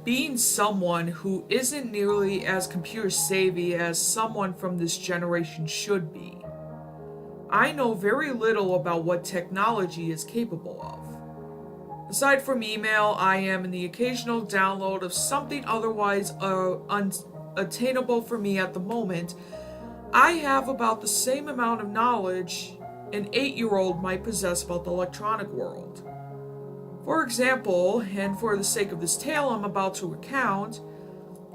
being someone who isn't nearly as computer savvy as someone from this generation should be, I know very little about what technology is capable of. Aside from email, I am in the occasional download of something otherwise unattainable for me at the moment. I have about the same amount of knowledge an 8-year-old might possess about the electronic world. For example, and for the sake of this tale I'm about to recount,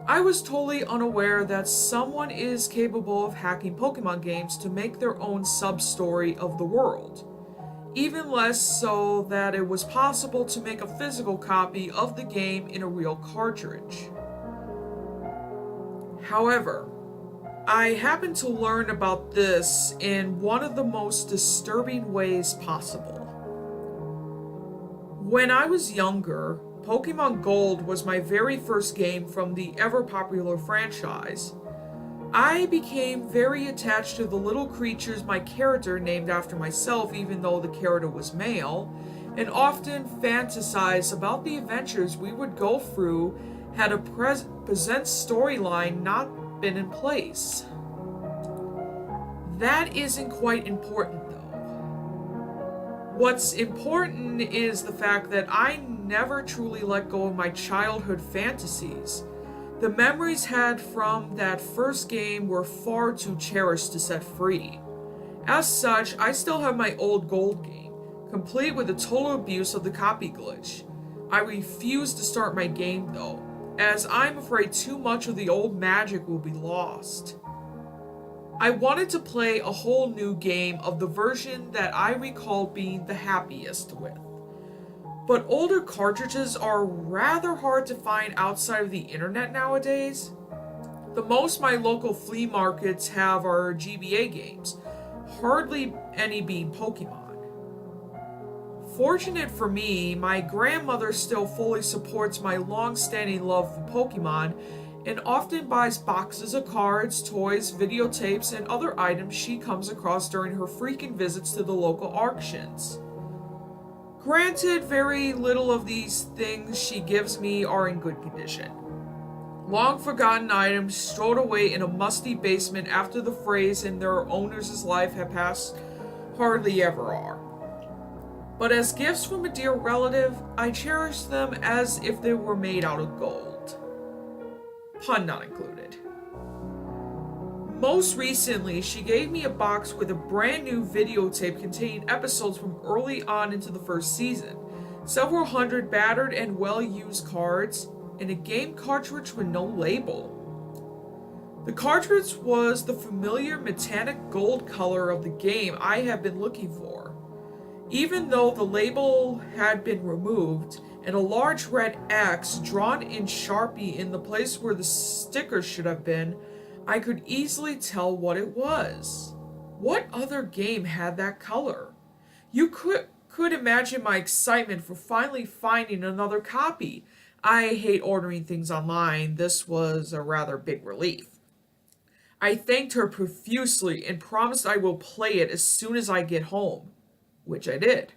I was totally unaware that someone is capable of hacking Pokemon games to make their own sub-story of the world. Even less so that it was possible to make a physical copy of the game in a real cartridge. However, I happened to learn about this in one of the most disturbing ways possible. When I was younger, Pokemon Gold was my very first game from the ever-popular franchise. I became very attached to the little creatures my character named after myself, even though the character was male, and often fantasized about the adventures we would go through had a present storyline not been in place. That isn't quite important though. What's important is the fact that I never truly let go of my childhood fantasies. The memories had from that first game were far too cherished to set free. As such, I still have my old Gold game, complete with the total abuse of the copy glitch. I refuse to start my game though, as I'm afraid too much of the old magic will be lost. I wanted to play a whole new game of the version that I recall being the happiest with. But older cartridges are rather hard to find outside of the internet nowadays. The most my local flea markets have are GBA games, hardly any being Pokemon. Fortunate for me, my grandmother still fully supports my long-standing love for Pokemon and often buys boxes of cards, toys, videotapes, and other items she comes across during her frequent visits to the local auctions. Granted, very little of these things she gives me are in good condition. Long forgotten items stowed away in a musty basement after the phrase in their owner's life have passed hardly ever are. But as gifts from a dear relative, I cherish them as if they were made out of gold. Pun not included. Most recently, she gave me a box with a brand new videotape containing episodes from early on into the first season, several hundred battered and well-used cards, and a game cartridge with no label. The cartridge was the familiar metallic gold color of the game I had been looking for. Even though the label had been removed, and a large red X drawn in Sharpie in the place where the sticker should have been, I could easily tell what it was. What other game had that color? You could imagine my excitement for finally finding another copy. I hate ordering things online. This was a rather big relief. I thanked her profusely and promised I will play it as soon as I get home, which I did.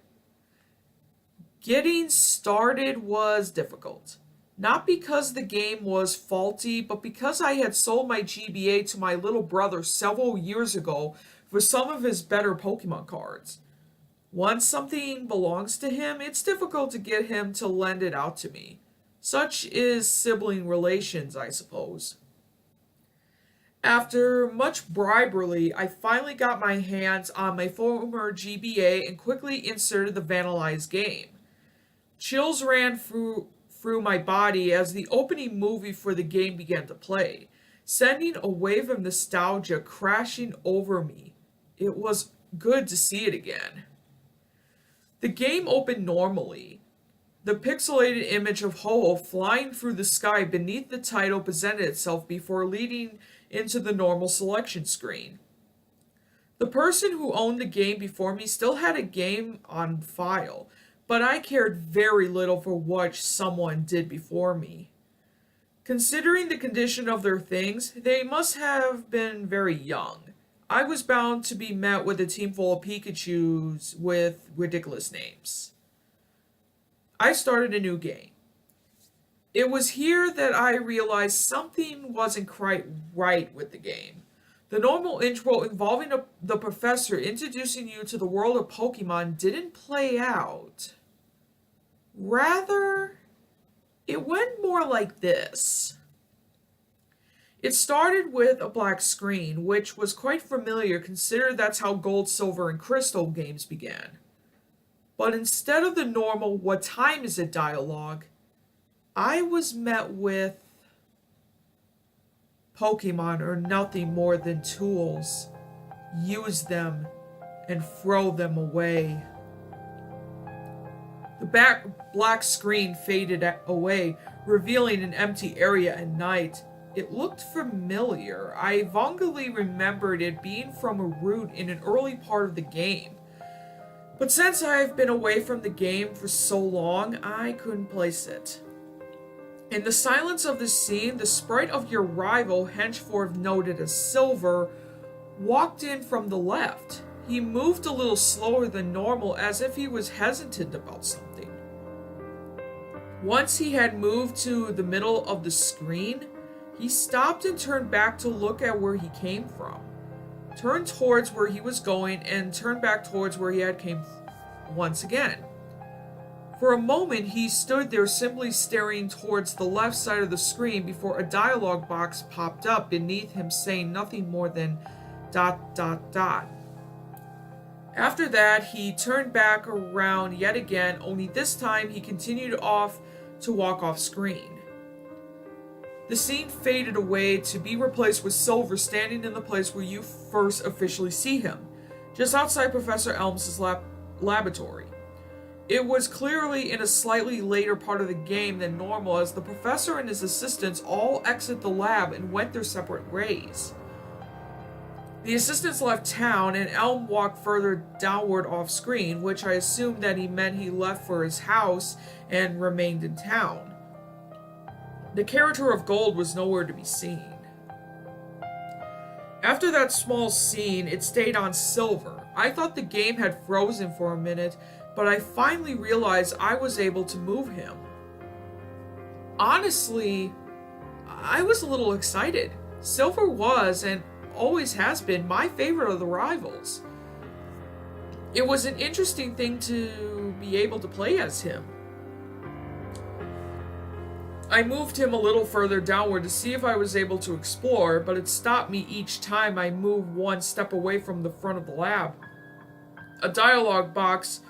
Getting started was difficult. Not because the game was faulty, but because I had sold my GBA to my little brother several years ago for some of his better Pokemon cards. Once something belongs to him, it's difficult to get him to lend it out to me. Such is sibling relations, I suppose. After much bribery, I finally got my hands on my former GBA and quickly inserted the vandalized game. Chills ran through my body as the opening movie for the game began to play, sending a wave of nostalgia crashing over me. It was good to see it again. The game opened normally. The pixelated image of Ho-Oh flying through the sky beneath the title presented itself before leading into the normal selection screen. The person who owned the game before me still had a game on file, but I cared very little for what someone did before me. Considering the condition of their things, they must have been very young. I was bound to be met with a team full of Pikachus with ridiculous names. I started a new game. It was here that I realized something wasn't quite right with the game. The normal intro involving the professor introducing you to the world of Pokemon didn't play out. Rather, it went more like this. It started with a black screen, which was quite familiar considering that's how Gold, Silver, and Crystal games began. But instead of the normal "what time is it" dialogue, I was met with Pokemon are nothing more than tools. Use them and throw them away. The black screen faded away, revealing an empty area at night. It looked familiar. I vaguely remembered it being from a route in an early part of the game. But since I've been away from the game for so long, I couldn't place it. In the silence of the scene, the sprite of your rival, henceforth noted as Silver, walked in from the left. He moved a little slower than normal, as if he was hesitant about something. Once he had moved to the middle of the screen, he stopped and turned back to look at where he came from, turned towards where he was going, and turned back towards where he had came once again. For a moment, he stood there simply staring towards the left side of the screen before a dialogue box popped up beneath him saying nothing more than ... After that, he turned back around yet again, only this time he continued off to walk off screen. The scene faded away to be replaced with Silver standing in the place where you first officially see him, just outside Professor Elm's laboratory. It was clearly in a slightly later part of the game than normal, as the professor and his assistants all exit the lab and went their separate ways. The assistants left town, and Elm walked further downward off screen, which I assumed that he meant he left for his house and remained in town. The character of Gold was nowhere to be seen. After that small scene, it stayed on Silver. I thought the game had frozen for a minute, but I finally realized I was able to move him. Honestly, I was a little excited. Silver was, and always has been, my favorite of the rivals. It was an interesting thing to be able to play as him. I moved him a little further downward to see if I was able to explore, but it stopped me each time I moved one step away from the front of the lab. A dialogue box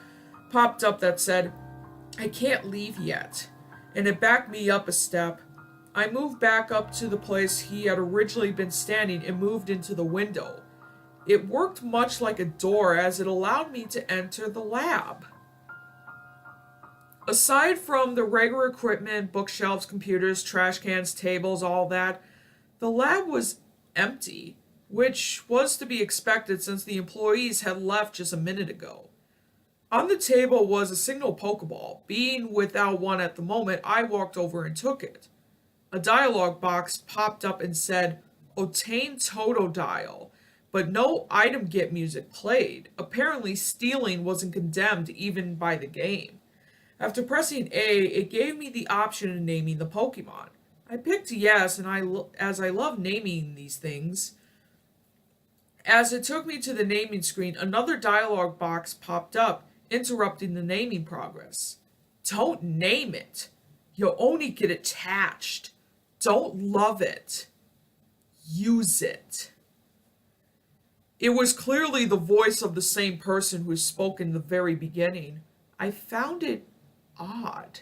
popped up that said, "I can't leave yet," and it backed me up a step. I moved back up to the place he had originally been standing and moved into the window. It worked much like a door, as it allowed me to enter the lab. Aside from the regular equipment, bookshelves, computers, trash cans, tables, all that, the lab was empty, which was to be expected since the employees had left just a minute ago. On the table was a single Pokeball. Being without one at the moment, I walked over and took it. A dialogue box popped up and said, "Obtain Totodile," but no item get music played. Apparently, stealing wasn't condemned even by the game. After pressing A, it gave me the option of naming the Pokemon. I picked yes, and as I love naming these things. As it took me to the naming screen, another dialogue box popped up, interrupting the naming progress. "Don't name it. You'll only get attached. Don't love it. Use it." It was clearly the voice of the same person who spoke in the very beginning. I found it odd.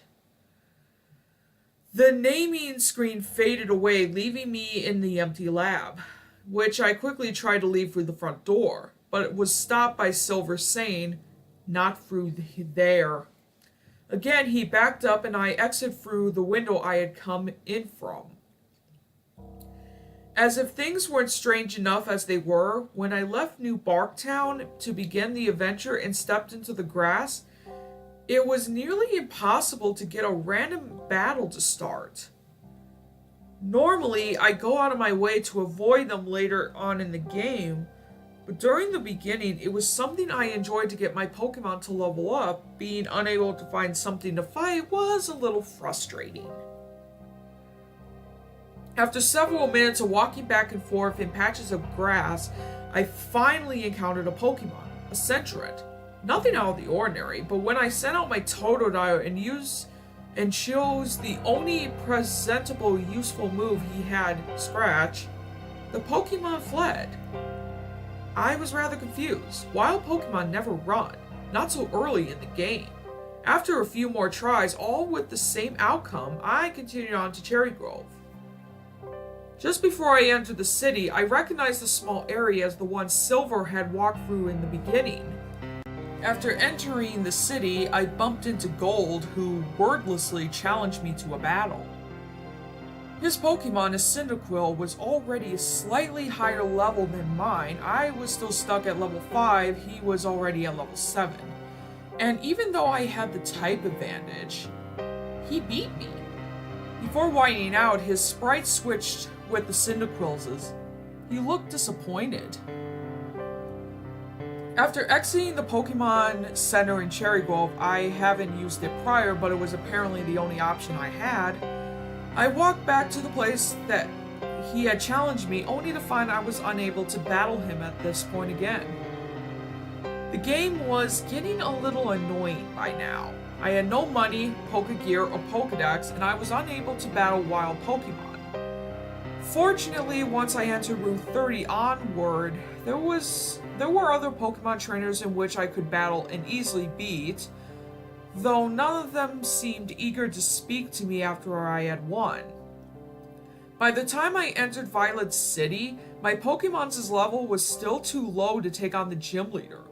The naming screen faded away, leaving me in the empty lab, which I quickly tried to leave through the front door, but it was stopped by Silver saying, "Not through there." Again, he backed up and I exited through the window I had come in from. As if things weren't strange enough as they were, when I left New Barktown to begin the adventure and stepped into the grass, it was nearly impossible to get a random battle to start. Normally, I go out of my way to avoid them later on in the game, but during the beginning, it was something I enjoyed to get my Pokemon to level up. Being unable to find something to fight was a little frustrating. After several minutes of walking back and forth in patches of grass, I finally encountered a Pokemon, a Sentret. Nothing out of the ordinary, but when I sent out my Totodile and chose the only presentable useful move he had, Scratch, the Pokemon fled. I was rather confused. Wild Pokemon never run, not so early in the game. After a few more tries, all with the same outcome, I continued on to Cherry Grove. Just before I entered the city, I recognized the small area as the one Silver had walked through in the beginning. After entering the city, I bumped into Gold, who wordlessly challenged me to a battle. His Pokemon, a Cyndaquil, was already a slightly higher level than mine. I was still stuck at level 5, he was already at level 7. And even though I had the type advantage, he beat me. Before whining out, his sprite switched with the Cyndaquils. He looked disappointed. After exiting the Pokemon Center in Cherry Grove, I haven't used it prior, but it was apparently the only option I had. I walked back to the place that he had challenged me, only to find I was unable to battle him at this point again. The game was getting a little annoying by now. I had no money, Pokegear, or Pokedex, and I was unable to battle wild Pokemon. Fortunately, once I entered Route 30 onward, there were other Pokemon trainers in which I could battle and easily beat, though none of them seemed eager to speak to me after I had won. By the time I entered Violet City, my Pokemon's level was still too low to take on the gym leader.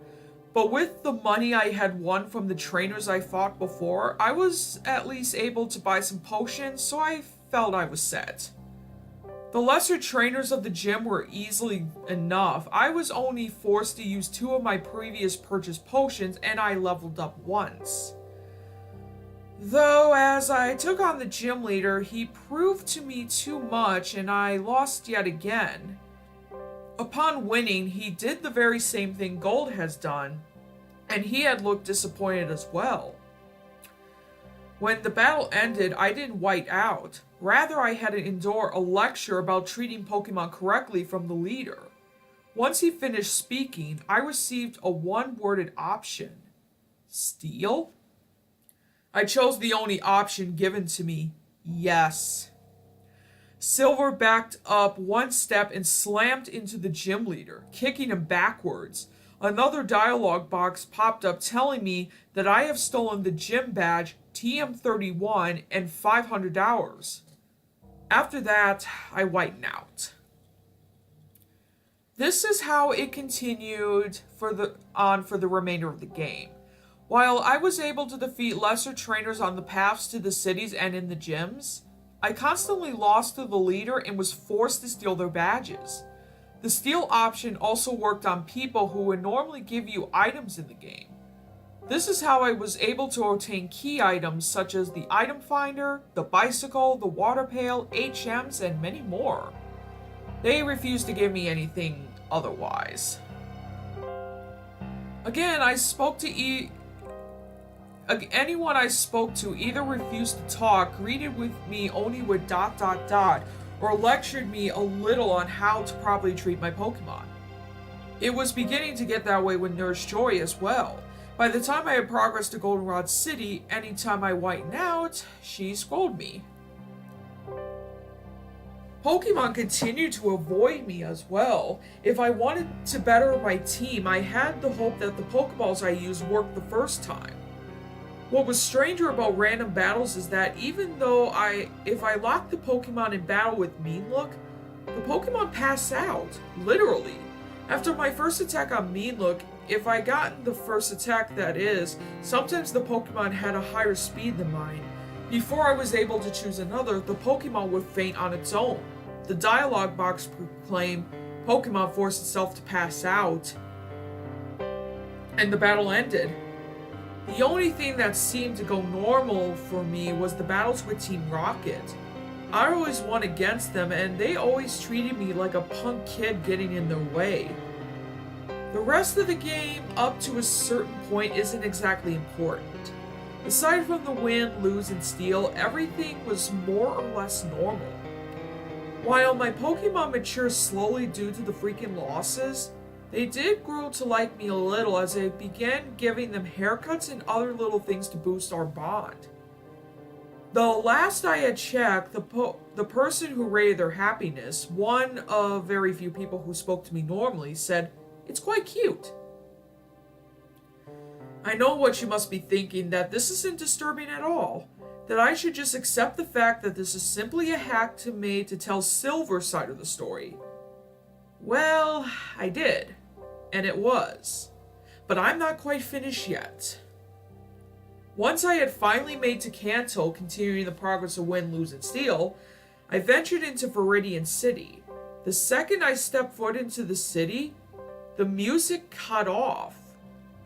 But with the money I had won from the trainers I fought before, I was at least able to buy some potions, so I felt I was set. The lesser trainers of the gym were easily enough. I was only forced to use 2 of my previous purchased potions, and I leveled up once. Though, as I took on the gym leader, he proved to me too much, and I lost yet again. Upon winning, he did the very same thing Gold has done, and he had looked disappointed as well. When the battle ended, I didn't white out. Rather, I had to endure a lecture about treating Pokemon correctly from the leader. Once he finished speaking, I received a one-worded option. Steal? I chose the only option given to me. Yes. Silver backed up one step and slammed into the gym leader, kicking him backwards. Another dialogue box popped up telling me that I have stolen the gym badge, TM31, and $500. After that, I whitened out. This is how it continued for the remainder of the game. While I was able to defeat lesser trainers on the paths to the cities and in the gyms, I constantly lost to the leader and was forced to steal their badges. The steal option also worked on people who would normally give you items in the game. This is how I was able to obtain key items such as the item finder, the bicycle, the water pail, HMs, and many more. They refused to give me anything otherwise. Again, anyone I spoke to either refused to talk, greeted with me only with ... or lectured me a little on how to properly treat my Pokemon. It was beginning to get that way with Nurse Joy as well. By the time I had progressed to Goldenrod City, anytime I whitened out, she scolded me. Pokemon continued to avoid me as well. If I wanted to better my team, I had the hope that the Pokeballs I used worked the first time. What was stranger about random battles is that even though if I locked the Pokemon in battle with Mean Look, the Pokemon passed out, literally. After my first attack on Mean Look, if I gotten the first attack that is, sometimes the Pokemon had a higher speed than mine. Before I was able to choose another, the Pokemon would faint on its own. The dialogue box proclaimed, Pokemon forced itself to pass out, and the battle ended. The only thing that seemed to go normal for me was the battles with Team Rocket. I always won against them, and they always treated me like a punk kid getting in their way. The rest of the game, up to a certain point, isn't exactly important. Aside from the win, lose, and steal, everything was more or less normal. While my Pokemon mature slowly due to the freaking losses, they did grow to like me a little as I began giving them haircuts and other little things to boost our bond. The last I had checked, the person who rated their happiness, one of very few people who spoke to me normally, said, "It's quite cute." I know what you must be thinking, that this isn't disturbing at all. That I should just accept the fact that this is simply a hack made to tell Silver's side of the story. Well, I did. And it was. But I'm not quite finished yet. Once I had finally made to Kanto, continuing the progress of Win, Lose, and Steal, I ventured into Viridian City. The second I stepped foot into the city, the music cut off.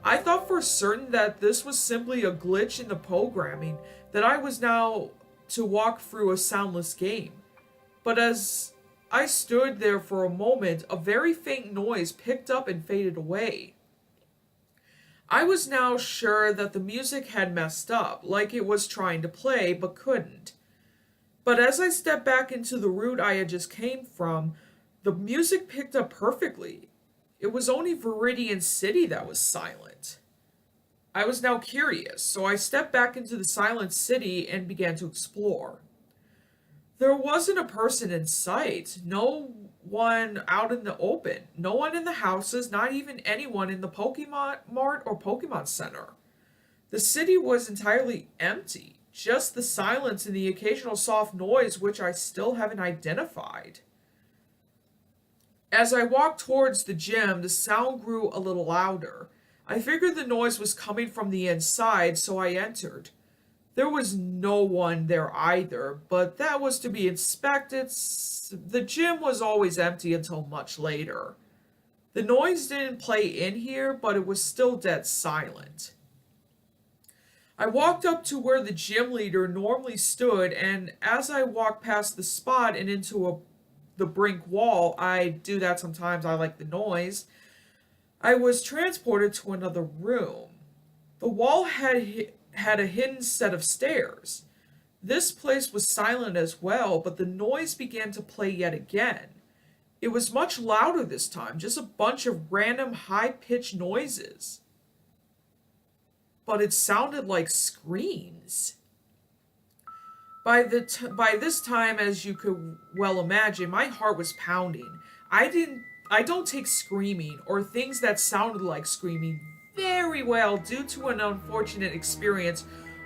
I thought for certain that this was simply a glitch in the programming, that I was now to walk through a soundless game. But as I stood there for a moment, a very faint noise picked up and faded away. I was now sure that the music had messed up, like it was trying to play, but couldn't. But as I stepped back into the route I had just came from, the music picked up perfectly. It was only Viridian City that was silent. I was now curious, so I stepped back into the silent city and began to explore. There wasn't a person in sight, no one out in the open, no one in the houses, not even anyone in the Pokemon Mart or Pokemon Center. The city was entirely empty, just the silence and the occasional soft noise which I still haven't identified. As I walked towards the gym, the sound grew a little louder. I figured the noise was coming from the inside, so I entered. There was no one there either, but that was to be expected. The gym was always empty until much later. The noise didn't play in here, but it was still dead silent. I walked up to where the gym leader normally stood, and as I walked past the spot and into the brink wall, I do that sometimes, I like the noise, I was transported to another room. The wall had a hidden set of stairs. This place was silent as well, but the noise began to play yet again. It was much louder this time, just a bunch of random high-pitched noises. But it sounded like screams. By this time, as you could well imagine, my heart was pounding. I don't take screaming or things that sounded like screaming very well due to an unfortunate experience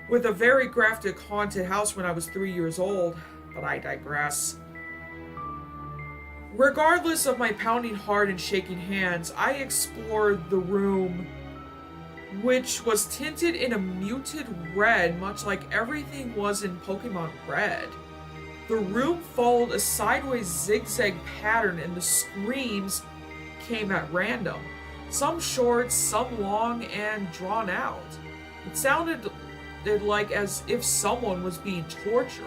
with a very graphic haunted house when I was 3 years old, but I digress. Regardless of my pounding heart and shaking hands, I explored the room, which was tinted in a muted red, much like everything was in Pokemon Red. The room followed a sideways zigzag pattern and the screams came at random. Some short, some long, and drawn out. It sounded like as if someone was being tortured.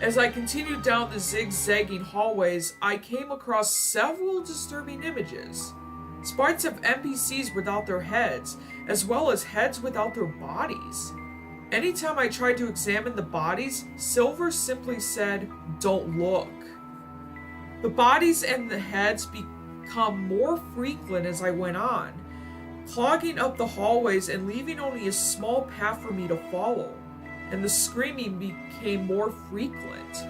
As I continued down the zigzagging hallways, I came across several disturbing images. Sprites of NPCs without their heads, as well as heads without their bodies. Anytime I tried to examine the bodies, Silver simply said, "Don't look." The bodies and the heads become more frequent as I went on, clogging up the hallways and leaving only a small path for me to follow, and the screaming became more frequent.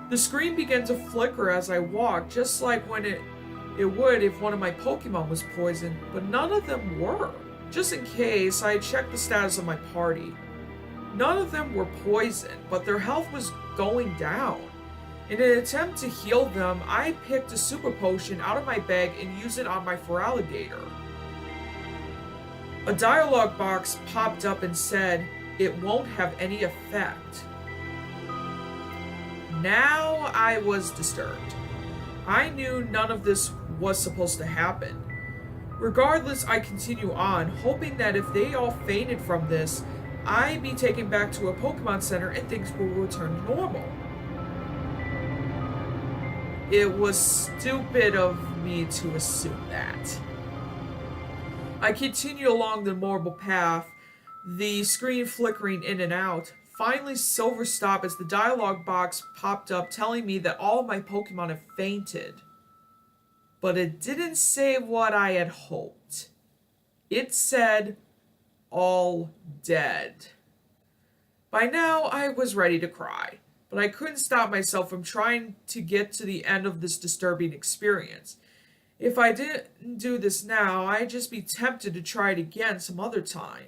The screen began to flicker as I walked, just like when it would if one of my Pokemon was poisoned, but none of them were. Just in case, I checked the status of my party. None of them were poisoned, but their health was going down. In an attempt to heal them, I picked a super potion out of my bag and used it on my Feraligatr. A dialogue box popped up and said, "It won't have any effect." Now I was disturbed. I knew none of this was supposed to happen. Regardless, I continue on, hoping that if they all fainted from this, I'd be taken back to a Pokemon Center and things will return to normal. It was stupid of me to assume that. I continued along the marble path, the screen flickering in and out. Finally, Silver stopped as the dialogue box popped up telling me that all of my Pokemon have fainted. But it didn't say what I had hoped. It said, all dead. By now, I was ready to cry, but I couldn't stop myself from trying to get to the end of this disturbing experience. If I didn't do this now, I'd just be tempted to try it again some other time.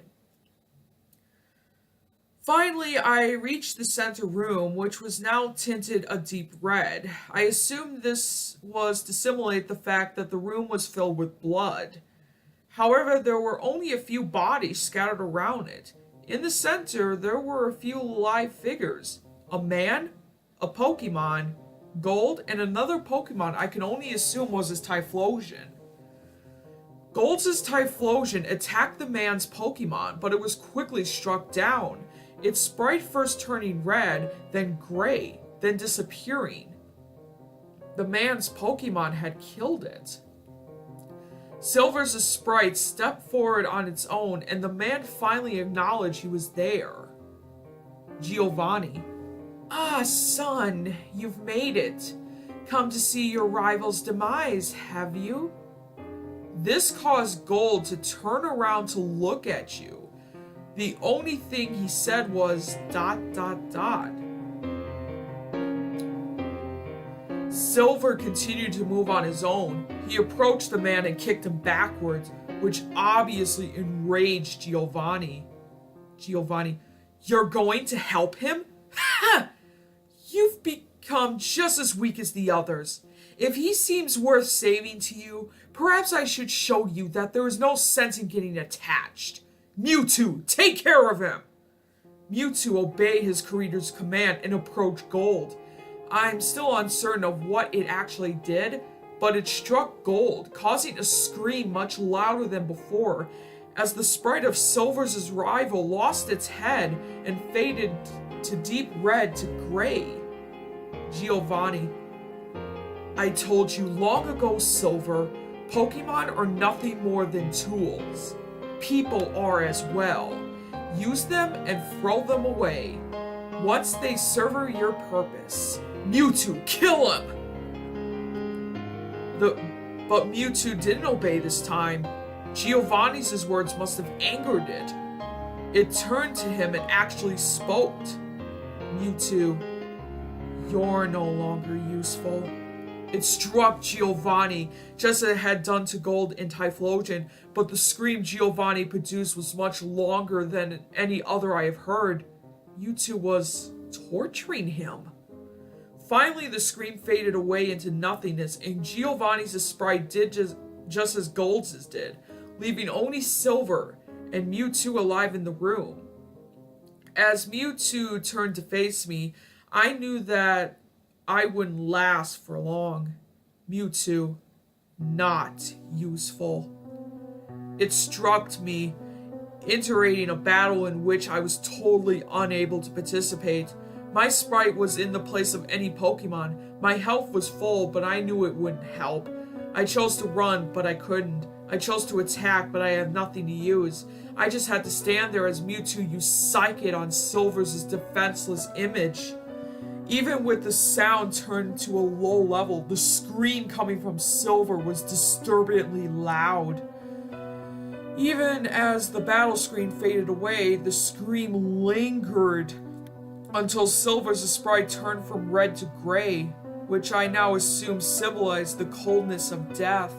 Finally, I reached the center room, which was now tinted a deep red. I assumed this was to simulate the fact that the room was filled with blood. However, there were only a few bodies scattered around it. In the center, there were a few live figures. A man, a Pokemon, Gold, and another Pokemon I can only assume was his Typhlosion. Gold's Typhlosion attacked the man's Pokemon, but it was quickly struck down. Its sprite first turning red, then gray, then disappearing. The man's Pokemon had killed it. Silver's sprite stepped forward on its own, and the man finally acknowledged he was there. Giovanni. Ah, son, you've made it. Come to see your rival's demise, have you? This caused Gold to turn around to look at you. The only thing he said was ... Silver continued to move on his own. He approached the man and kicked him backwards, which obviously enraged Giovanni. Giovanni, you're going to help him? Ha! You've become just as weak as the others. If he seems worth saving to you, perhaps I should show you that there is no sense in getting attached. Mewtwo, take care of him! Mewtwo obeyed his creator's command and approached Gold. I'm still uncertain of what it actually did, but it struck Gold, causing a scream much louder than before, as the sprite of Silver's rival lost its head and faded to deep red to gray. Giovanni. I told you long ago, Silver, Pokemon are nothing more than tools. People are as well. Use them and throw them away. Once they serve your purpose. Mewtwo, kill him! But Mewtwo didn't obey this time. Giovanni's words must have angered it. It turned to him and actually spoke. Mewtwo, you're no longer useful. It struck Giovanni, just as it had done to Gold and Typhlosion, but the scream Giovanni produced was much longer than any other I have heard. Mewtwo was torturing him. Finally, the scream faded away into nothingness, and Giovanni's sprite did just as Gold's did, leaving only Silver and Mewtwo alive in the room. As Mewtwo turned to face me, I knew that I wouldn't last for long. Mewtwo, not useful. It struck me, iterating a battle in which I was totally unable to participate. My sprite was in the place of any Pokemon. My health was full, but I knew it wouldn't help. I chose to run, but I couldn't. I chose to attack, but I had nothing to use. I just had to stand there as Mewtwo used Psychic on Silver's defenseless image. Even with the sound turned to a low level, the scream coming from Silver was disturbingly loud. Even as the battle screen faded away, the scream lingered until Silver's sprite turned from red to gray, which I now assume symbolized the coldness of death.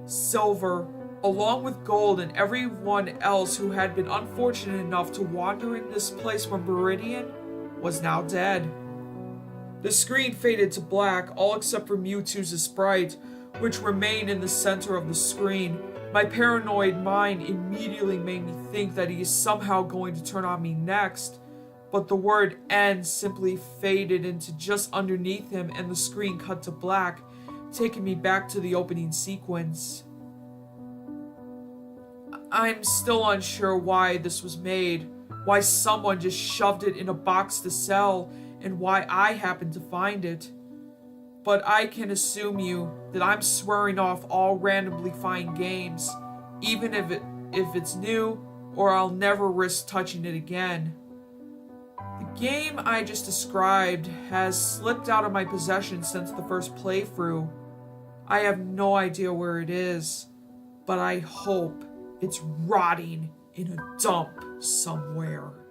Silver, along with Gold and everyone else who had been unfortunate enough to wander in this place from Meridian, was now dead. The screen faded to black, all except for Mewtwo's sprite, which remained in the center of the screen. My paranoid mind immediately made me think that he is somehow going to turn on me next, but the word "end" simply faded into just underneath him and the screen cut to black, taking me back to the opening sequence. I'm still unsure why this was made, why someone just shoved it in a box to sell, and why I happened to find it. But I can assume that I'm swearing off all randomly find games, even if it's new, or I'll never risk touching it again. The game I just described has slipped out of my possession since the first playthrough. I have no idea where it is, but I hope it's rotting in a dump somewhere.